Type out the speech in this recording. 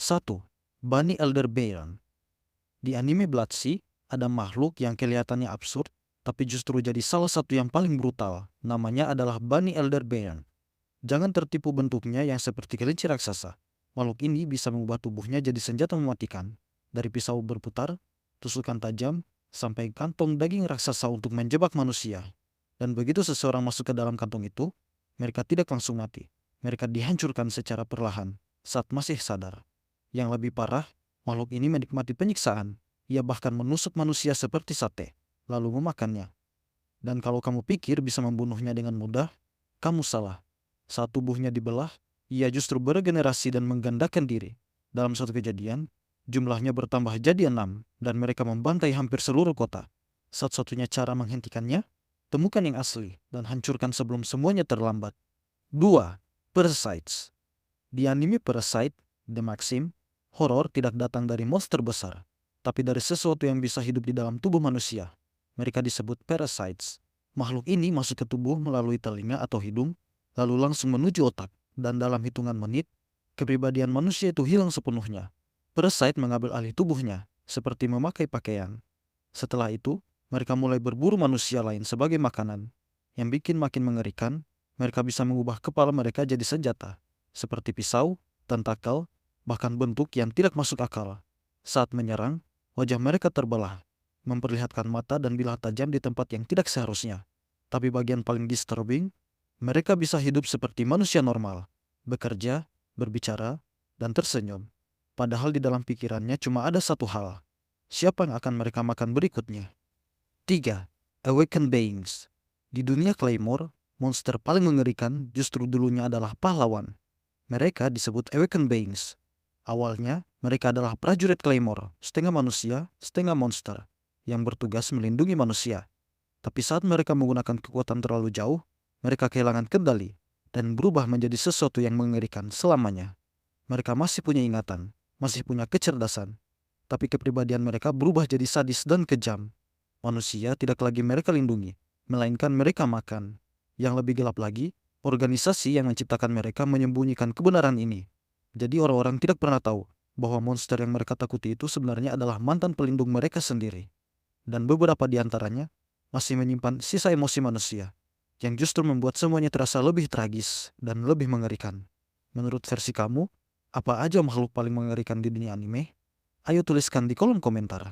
1. Bunny Elderberry. Di anime Blood Sea, ada makhluk yang kelihatannya absurd, tapi justru jadi salah satu yang paling brutal. Namanya adalah Bunny Elderberry. Jangan tertipu bentuknya yang seperti kelinci raksasa. Makhluk ini bisa mengubah tubuhnya jadi senjata mematikan. Dari pisau berputar, tusukan tajam, sampai kantong daging raksasa untuk menjebak manusia. Dan begitu seseorang masuk ke dalam kantong itu, mereka tidak langsung mati. Mereka dihancurkan secara perlahan saat masih sadar. Yang lebih parah, makhluk ini menikmati penyiksaan. Ia bahkan menusuk manusia seperti sate, lalu memakannya. Dan kalau kamu pikir bisa membunuhnya dengan mudah, kamu salah. Saat tubuhnya dibelah, ia justru beregenerasi dan menggandakan diri. Dalam suatu kejadian, jumlahnya bertambah jadi 6, dan mereka membantai hampir seluruh kota. Satu-satunya cara menghentikannya, temukan yang asli dan hancurkan sebelum semuanya terlambat. 2. Parasites. Di anime Parasite, The Maxim, horor tidak datang dari monster besar, tapi dari sesuatu yang bisa hidup di dalam tubuh manusia. Mereka disebut parasites. Makhluk ini masuk ke tubuh melalui telinga atau hidung, lalu langsung menuju otak, dan dalam hitungan menit, kepribadian manusia itu hilang sepenuhnya. Parasite mengambil alih tubuhnya, seperti memakai pakaian. Setelah itu, mereka mulai berburu manusia lain sebagai makanan. Yang bikin makin mengerikan, mereka bisa mengubah kepala mereka jadi senjata, seperti pisau, tentakel, bahkan bentuk yang tidak masuk akal. Saat menyerang, wajah mereka terbelah, memperlihatkan mata dan bilah tajam di tempat yang tidak seharusnya. Tapi bagian paling disturbing, mereka bisa hidup seperti manusia normal, bekerja, berbicara, dan tersenyum. Padahal di dalam pikirannya cuma ada satu hal. Siapa yang akan mereka makan berikutnya? 3. Awakened Beings. Di dunia Claymore, monster paling mengerikan justru dulunya adalah pahlawan. Mereka disebut Awakened Beings. Awalnya, mereka adalah prajurit Claymore, setengah manusia, setengah monster, yang bertugas melindungi manusia. Tapi saat mereka menggunakan kekuatan terlalu jauh, mereka kehilangan kendali dan berubah menjadi sesuatu yang mengerikan selamanya. Mereka masih punya ingatan, masih punya kecerdasan, tapi kepribadian mereka berubah jadi sadis dan kejam. Manusia tidak lagi mereka lindungi, melainkan mereka makan. Yang lebih gelap lagi, organisasi yang menciptakan mereka menyembunyikan kebenaran ini. Jadi orang-orang tidak pernah tahu bahwa monster yang mereka takuti itu sebenarnya adalah mantan pelindung mereka sendiri. Dan beberapa di antaranya masih menyimpan sisa emosi manusia, yang justru membuat semuanya terasa lebih tragis dan lebih mengerikan. Menurut versi kamu, apa aja makhluk paling mengerikan di dunia anime? Ayo tuliskan di kolom komentar.